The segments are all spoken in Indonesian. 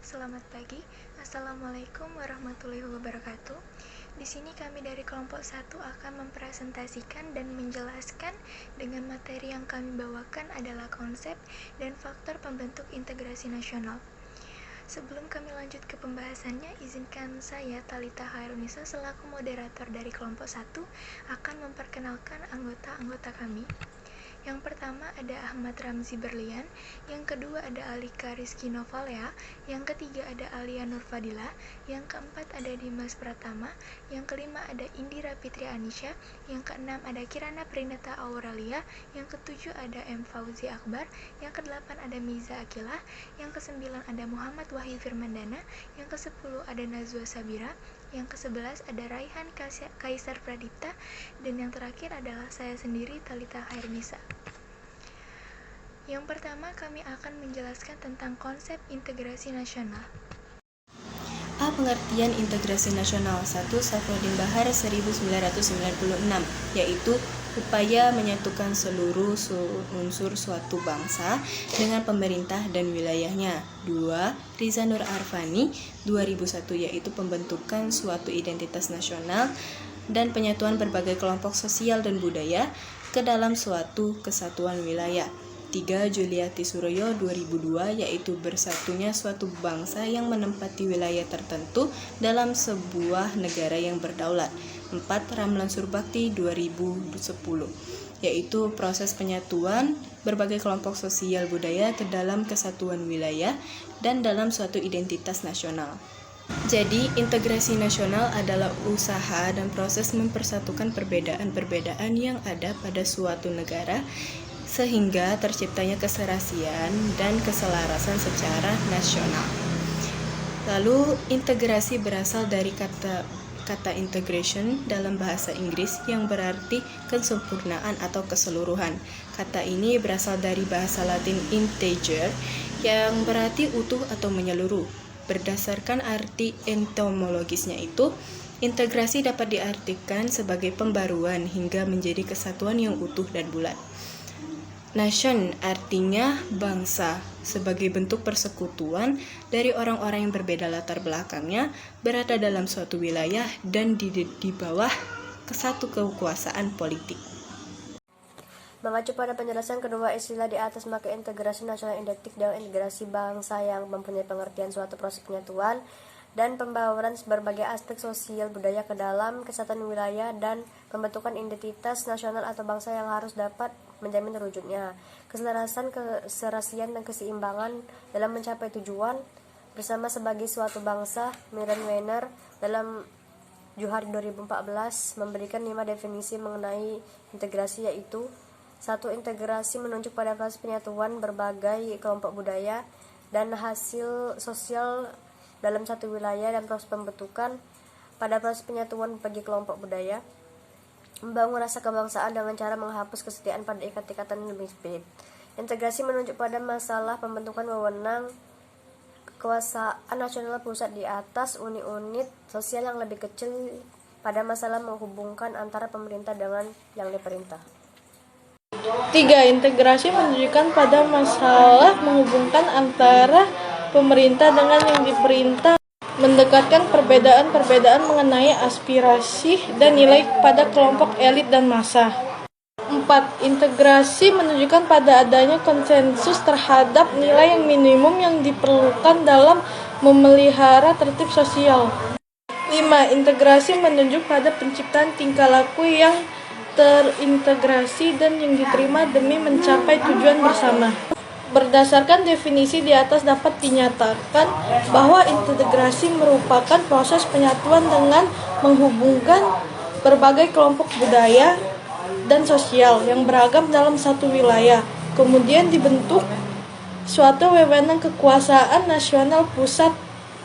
Selamat pagi. Assalamualaikum warahmatullahi wabarakatuh. Di sini kami dari kelompok 1 akan mempresentasikan dan menjelaskan dengan materi yang kami bawakan adalah konsep dan faktor pembentuk integrasi nasional. Sebelum kami lanjut ke pembahasannya, izinkan saya, Talitha Khairunisa, selaku moderator dari kelompok 1 akan memperkenalkan anggota-anggota kami. Yang pertama ada Ahmad Ramzi Berlian, yang kedua ada Alika Rizky Novalea, yang ketiga ada Alia Nurfadila, yang keempat ada Dimas Pratama, yang kelima ada Indira Fitri Anisha, yang keenam ada Kirana Prinata Auralia, yang ketujuh ada M. Fauzi Akbar, yang kedelapan ada Miza Akilah, yang kesembilan ada Muhammad Wahyu Firmandana, yang kesepuluh ada Nazwa Sabira, yang ke-11 ada Raihan Kaisar Pradipta, dan yang terakhir adalah saya sendiri, Talitha Khairunisa. Yang pertama, kami akan menjelaskan tentang konsep integrasi nasional. A. Pengertian integrasi nasional 1. Safruddin Bahar 1996, yaitu upaya menyatukan seluruh unsur suatu bangsa dengan pemerintah dan wilayahnya. 2. Riza Nur Arfani 2001, yaitu pembentukan suatu identitas nasional dan penyatuan berbagai kelompok sosial dan budaya ke dalam suatu kesatuan wilayah. 3. Juliati Suroyo 2002, yaitu bersatunya suatu bangsa yang menempati wilayah tertentu dalam sebuah negara yang berdaulat. 4. Ramlan Surbakti 2010, yaitu proses penyatuan berbagai kelompok sosial budaya ke dalam kesatuan wilayah dan dalam suatu identitas nasional. Jadi, integrasi nasional adalah usaha dan proses mempersatukan perbedaan-perbedaan yang ada pada suatu negara sehingga terciptanya keserasian dan keselarasan secara nasional. Lalu, integrasi berasal dari kata integration dalam bahasa Inggris yang berarti kesempurnaan atau keseluruhan. Kata ini berasal dari bahasa Latin integer yang berarti utuh atau menyeluruh. Berdasarkan arti etimologisnya itu, integrasi dapat diartikan sebagai pembaruan hingga menjadi kesatuan yang utuh dan bulat. Nation artinya bangsa, sebagai bentuk persekutuan dari orang-orang yang berbeda latar belakangnya berada dalam suatu wilayah dan di bawah satu kekuasaan politik. Mengacu pada penjelasan kedua istilah di atas, maka integrasi nasional identik dengan integrasi bangsa yang mempunyai pengertian suatu proses penyatuan dan pembauran berbagai aspek sosial budaya ke dalam kesatuan wilayah dan pembentukan identitas nasional atau bangsa yang harus dapat menjamin terwujudnya keselarasan, keserasian, dan keseimbangan dalam mencapai tujuan bersama sebagai suatu bangsa. Miran Weiner dalam Johari 2014 memberikan 5 definisi mengenai integrasi, yaitu 1. Integrasi menunjuk pada proses penyatuan berbagai kelompok budaya dan hasil sosial dalam satu wilayah dan proses pembentukan pada proses penyatuan bagi kelompok budaya. Membangun rasa kebangsaan dengan cara menghapus kesetiaan pada ikat-ikatan lebih sempit. Integrasi menunjuk pada masalah pembentukan wewenang kekuasaan nasional pusat di atas unit-unit sosial yang lebih kecil pada masalah menghubungkan antara pemerintah dengan yang diperintah. 3. Integrasi menunjukkan pada masalah menghubungkan antara pemerintah dengan yang diperintah, mendekatkan perbedaan-perbedaan mengenai aspirasi dan nilai pada kelompok elit dan massa. 4. Integrasi menunjukkan pada adanya konsensus terhadap nilai yang minimum yang diperlukan dalam memelihara tertib sosial. 5. Integrasi menunjuk pada penciptaan tingkah laku yang terintegrasi dan yang diterima demi mencapai tujuan bersama. Berdasarkan definisi di atas dapat dinyatakan bahwa integrasi merupakan proses penyatuan dengan menghubungkan berbagai kelompok budaya dan sosial yang beragam dalam satu wilayah. Kemudian dibentuk suatu wewenang kekuasaan nasional pusat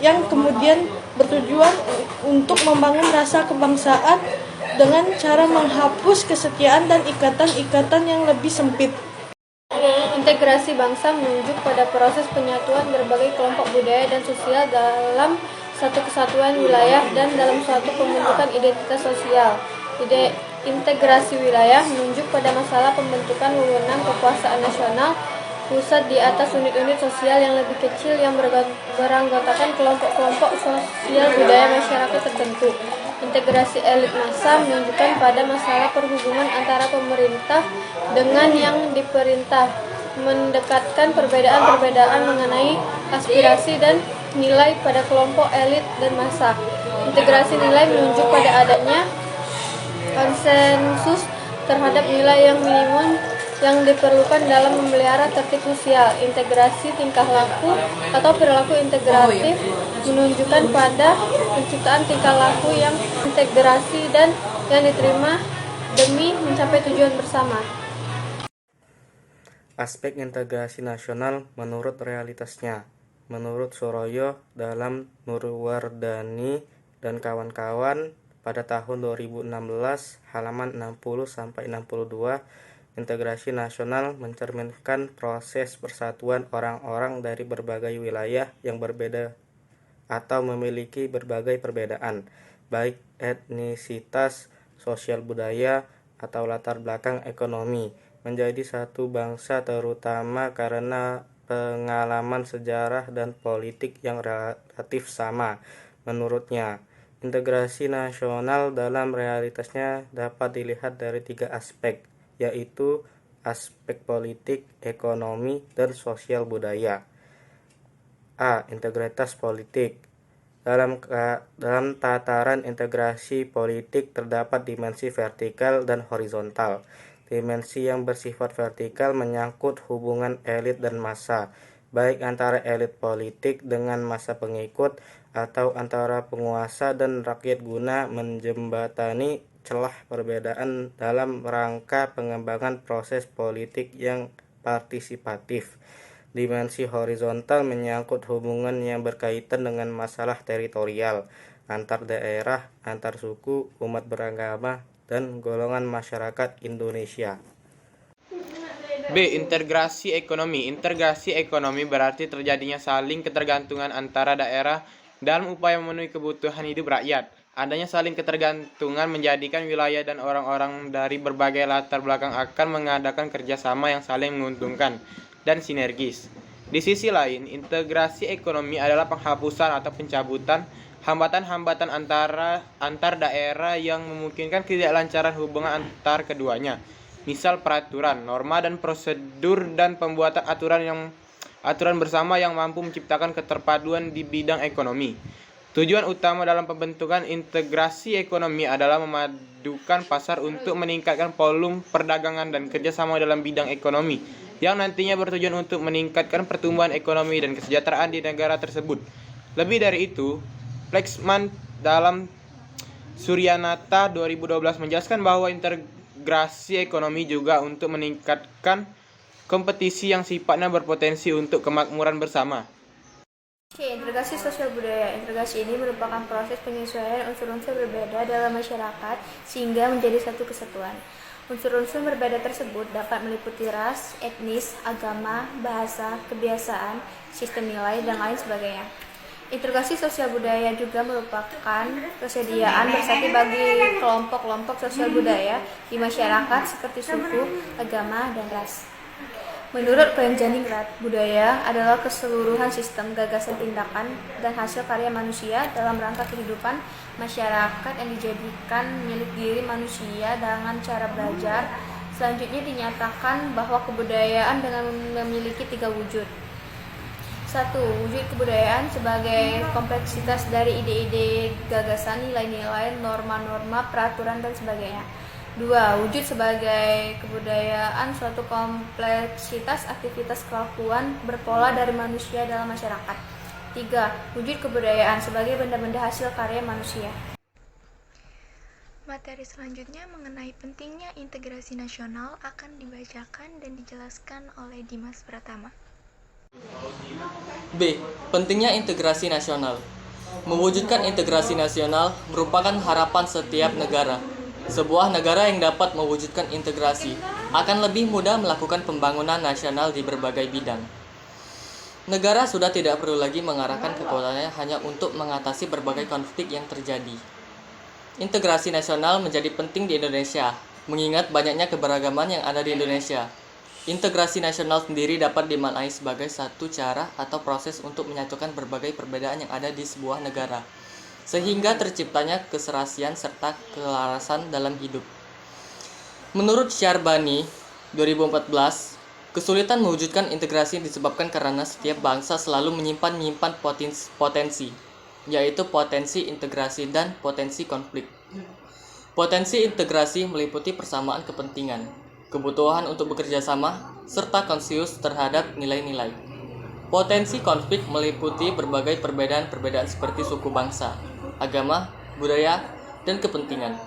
yang kemudian bertujuan untuk membangun rasa kebangsaan dengan cara menghapus kesetiaan dan ikatan-ikatan yang lebih sempit. Integrasi bangsa menunjuk pada proses penyatuan berbagai kelompok budaya dan sosial dalam satu kesatuan wilayah dan dalam suatu pembentukan identitas sosial. Integrasi wilayah menunjuk pada masalah pembentukan wewenang kekuasaan nasional pusat di atas unit-unit sosial yang lebih kecil yang beranggotakan kelompok-kelompok sosial budaya masyarakat tertentu. Integrasi elit massa menunjukkan pada masalah perhubungan antara pemerintah dengan yang diperintah, mendekatkan perbedaan-perbedaan mengenai aspirasi dan nilai pada kelompok elit dan massa. Integrasi nilai menunjuk pada adanya konsensus terhadap nilai yang minimum yang diperlukan dalam memelihara tertib sosial. Integrasi tingkah laku atau perilaku integratif menunjukkan pada penciptaan tingkah laku yang integrasi dan yang diterima demi mencapai tujuan bersama. Aspek integrasi nasional menurut realitasnya. Menurut Suroyo dalam Nurwardani dan kawan-kawan pada tahun 2016 halaman 60-62, integrasi nasional mencerminkan proses persatuan orang-orang dari berbagai wilayah yang berbeda atau memiliki berbagai perbedaan, baik etnisitas, sosial budaya, atau latar belakang ekonomi, menjadi satu bangsa terutama karena pengalaman sejarah dan politik yang relatif sama. Menurutnya, integrasi nasional dalam realitasnya dapat dilihat dari 3 aspek, yaitu aspek politik, ekonomi, dan sosial budaya. A. Integritas politik. Dalam tataran integrasi politik terdapat dimensi vertikal dan horizontal. Dimensi yang bersifat vertikal menyangkut hubungan elit dan massa, baik antara elit politik dengan massa pengikut atau antara penguasa dan rakyat guna menjembatani celah perbedaan dalam rangka pengembangan proses politik yang partisipatif. Dimensi horizontal menyangkut hubungan yang berkaitan dengan masalah teritorial, antar daerah, antar suku, umat beragama, dan golongan masyarakat Indonesia. B. Integrasi ekonomi. Integrasi ekonomi berarti terjadinya saling ketergantungan antara daerah dalam upaya memenuhi kebutuhan hidup rakyat. Adanya saling ketergantungan menjadikan wilayah dan orang-orang dari berbagai latar belakang akan mengadakan kerjasama yang saling menguntungkan dan sinergis. Di sisi lain, integrasi ekonomi adalah penghapusan atau pencabutan hambatan-hambatan antar daerah yang memungkinkan ketidaklancaran hubungan antar keduanya. Misal peraturan, norma dan prosedur dan pembuatan aturan bersama yang mampu menciptakan keterpaduan di bidang ekonomi. Tujuan utama dalam pembentukan integrasi ekonomi adalah memadukan pasar untuk meningkatkan volume perdagangan dan kerjasama dalam bidang ekonomi, yang nantinya bertujuan untuk meningkatkan pertumbuhan ekonomi dan kesejahteraan di negara tersebut. Lebih dari itu, Flexman dalam Suryanata 2012 menjelaskan bahwa integrasi ekonomi juga untuk meningkatkan kompetisi yang sifatnya berpotensi untuk kemakmuran bersama. Integrasi sosial budaya. Integrasi ini merupakan proses penyesuaian unsur-unsur berbeda dalam masyarakat sehingga menjadi satu kesatuan. Unsur-unsur berbeda tersebut dapat meliputi ras, etnis, agama, bahasa, kebiasaan, sistem nilai, dan lain sebagainya. Integrasi sosial budaya juga merupakan kesediaan bersatu bagi kelompok-kelompok sosial budaya di masyarakat seperti suku, agama, dan ras. Menurut Pengjaningrat, budaya adalah keseluruhan sistem gagasan tindakan dan hasil karya manusia dalam rangka kehidupan masyarakat yang dijadikan milik diri manusia dengan cara belajar. Selanjutnya dinyatakan bahwa kebudayaan dengan memiliki 3 wujud. 1. Wujud kebudayaan sebagai kompleksitas dari ide-ide, gagasan, nilai-nilai, norma-norma, peraturan, dan sebagainya. 2. Wujud sebagai kebudayaan suatu kompleksitas aktivitas kelakuan berpola dari manusia dalam masyarakat. 3. Wujud kebudayaan sebagai benda-benda hasil karya manusia. Materi selanjutnya mengenai pentingnya integrasi nasional akan dibacakan dan dijelaskan oleh Dimas Pratama. B. Pentingnya integrasi nasional. Mewujudkan integrasi nasional merupakan harapan setiap negara. Sebuah negara yang dapat mewujudkan integrasi akan lebih mudah melakukan pembangunan nasional di berbagai bidang. Negara sudah tidak perlu lagi mengarahkan kekuatannya hanya untuk mengatasi berbagai konflik yang terjadi. Integrasi nasional menjadi penting di Indonesia, mengingat banyaknya keberagaman yang ada di Indonesia. Integrasi nasional sendiri dapat dimaknai sebagai satu cara atau proses untuk menyatukan berbagai perbedaan yang ada di sebuah negara, sehingga terciptanya keserasian serta kelarasan dalam hidup. Menurut Syarbani 2014, kesulitan mewujudkan integrasi disebabkan karena setiap bangsa selalu menyimpan potensi, yaitu potensi integrasi dan potensi konflik. Potensi integrasi meliputi persamaan kepentingan, kebutuhan untuk bekerja sama, serta konsensus terhadap nilai-nilai. Potensi konflik meliputi berbagai perbedaan-perbedaan seperti suku bangsa, agama, budaya, dan kepentingan.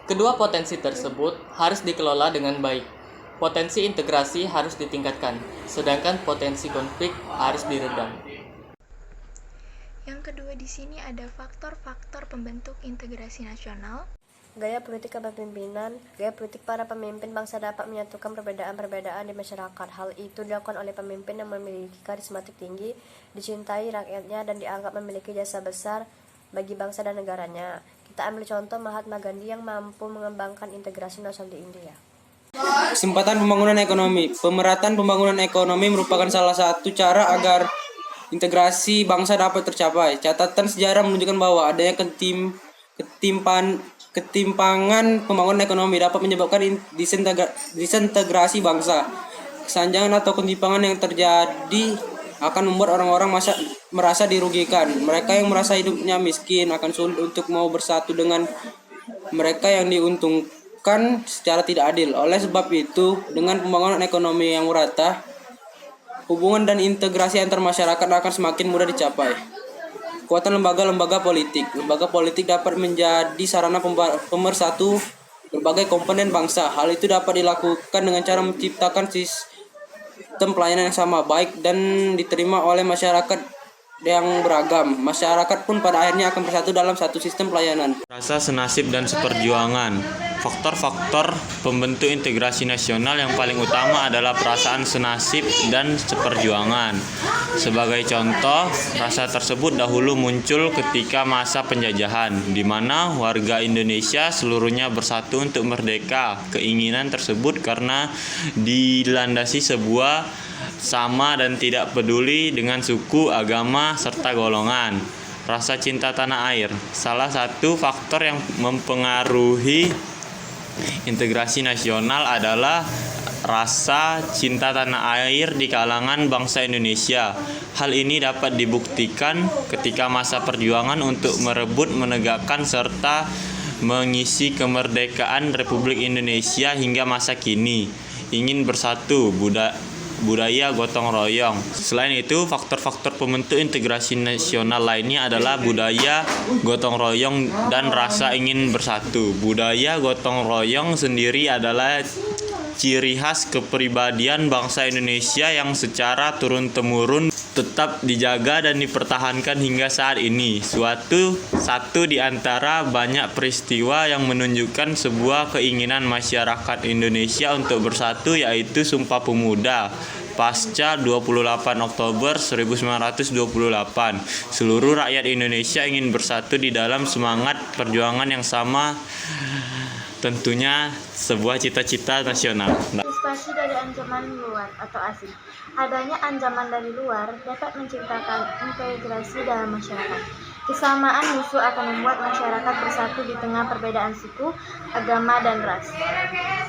Kedua potensi tersebut harus dikelola dengan baik. Potensi integrasi harus ditingkatkan, sedangkan potensi konflik harus diredam. Yang kedua di sini ada faktor-faktor pembentuk integrasi nasional. Gaya politik kepemimpinan. Gaya politik para pemimpin bangsa dapat menyatukan perbedaan-perbedaan di masyarakat. Hal itu dilakukan oleh pemimpin yang memiliki karismatik tinggi, dicintai rakyatnya, dan dianggap memiliki jasa besar bagi bangsa dan negaranya. Kita ambil contoh Mahatma Gandhi yang mampu mengembangkan integrasi nasional di India. Kesempatan pembangunan ekonomi. Pemerataan pembangunan ekonomi merupakan salah satu cara agar integrasi bangsa dapat tercapai. Catatan sejarah menunjukkan bahwa adanya ketimpangan pembangunan ekonomi dapat menyebabkan disintegrasi bangsa. Kesenjangan atau ketimpangan yang terjadi akan membuat orang-orang merasa dirugikan. Mereka yang merasa hidupnya miskin akan sulit untuk mau bersatu dengan mereka yang diuntungkan secara tidak adil. Oleh sebab itu, dengan pembangunan ekonomi yang merata, hubungan dan integrasi antar masyarakat akan semakin mudah dicapai. Kekuatan lembaga-lembaga politik. Lembaga politik dapat menjadi sarana pemersatu berbagai komponen bangsa. Hal itu dapat dilakukan dengan cara menciptakan sistem pelayanan yang sama, baik dan diterima oleh masyarakat yang beragam. Masyarakat pun pada akhirnya akan bersatu dalam satu sistem pelayanan. Rasa senasib dan seperjuangan. Faktor-faktor pembentuk integrasi nasional yang paling utama adalah perasaan senasib dan seperjuangan. Sebagai contoh, rasa tersebut dahulu muncul ketika masa penjajahan, di mana warga Indonesia seluruhnya bersatu untuk merdeka. Keinginan tersebut karena dilandasi sebuah sama dan tidak peduli dengan suku, agama, serta golongan. Rasa cinta tanah air. Salah satu faktor yang mempengaruhi integrasi nasional adalah rasa cinta tanah air di kalangan bangsa Indonesia. Hal ini dapat dibuktikan ketika masa perjuangan untuk merebut, menegakkan, serta mengisi kemerdekaan Republik Indonesia hingga masa kini. Ingin bersatu, budaya gotong royong. Selain itu, faktor-faktor pembentuk integrasi nasional lainnya adalah budaya gotong royong dan rasa ingin bersatu. Budaya gotong royong sendiri adalah ciri khas kepribadian bangsa Indonesia yang secara turun-temurun tetap dijaga dan dipertahankan hingga saat ini. Satu di antara banyak peristiwa yang menunjukkan sebuah keinginan masyarakat Indonesia untuk bersatu, yaitu Sumpah Pemuda pasca 28 Oktober 1928. Seluruh rakyat Indonesia ingin bersatu di dalam semangat perjuangan yang sama, tentunya sebuah cita-cita nasional. Antisipasi dari ancaman luar atau asing. Adanya ancaman dari luar dapat menciptakan integrasi dalam masyarakat. Kesamaan musuh akan membuat masyarakat bersatu di tengah perbedaan suku, agama, dan ras.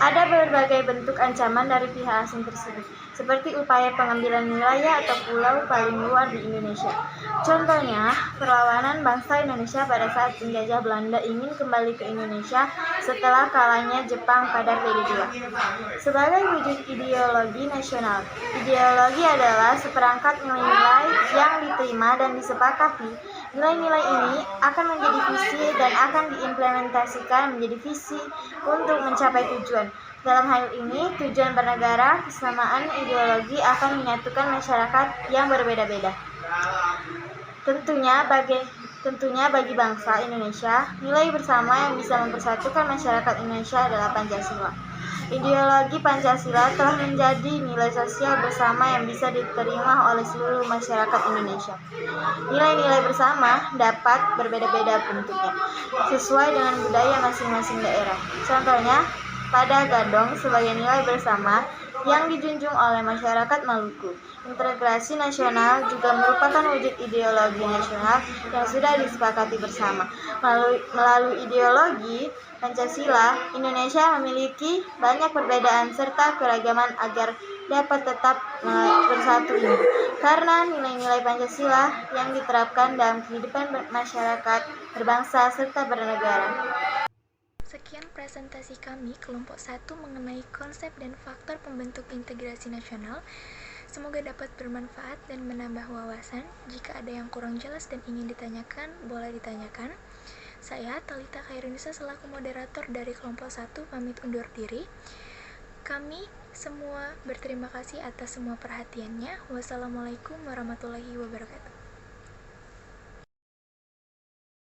Ada berbagai bentuk ancaman dari pihak asing tersebut, seperti upaya pengambilan wilayah atau pulau paling luar di Indonesia. Contohnya, perlawanan bangsa Indonesia pada saat penjajah Belanda ingin kembali ke Indonesia setelah kalahnya Jepang pada periode 2. Sebagai wujud ideologi nasional, ideologi adalah seperangkat nilai-nilai yang diterima dan disepakati. Nilai-nilai ini akan menjadi visi dan akan diimplementasikan menjadi visi untuk mencapai tujuan. Dalam hal ini, tujuan bernegara, kesamaan ideologi akan menyatukan masyarakat yang berbeda-beda. Tentunya bagi bangsa Indonesia, nilai bersama yang bisa mempersatukan masyarakat Indonesia adalah Pancasila. Ideologi Pancasila telah menjadi nilai sosial bersama yang bisa diterima oleh seluruh masyarakat Indonesia. Nilai-nilai bersama dapat berbeda-beda bentuknya, sesuai dengan budaya masing-masing daerah. Contohnya, pada Gadong sebagai nilai bersama yang dijunjung oleh masyarakat Maluku. Integrasi nasional juga merupakan wujud ideologi nasional yang sudah disepakati bersama. Melalui ideologi Pancasila, Indonesia memiliki banyak perbedaan serta keragaman agar dapat tetap bersatu ini. Karena nilai-nilai Pancasila yang diterapkan dalam kehidupan masyarakat, berbangsa, serta bernegara. Sekian presentasi kami kelompok 1 mengenai konsep dan faktor pembentuk integrasi nasional. Semoga dapat bermanfaat dan menambah wawasan. Jika ada yang kurang jelas dan ingin ditanyakan, boleh ditanyakan. Saya, Talita Khairunisa, selaku moderator dari kelompok 1, pamit undur diri. Kami semua berterima kasih atas semua perhatiannya. Wassalamualaikum warahmatullahi wabarakatuh.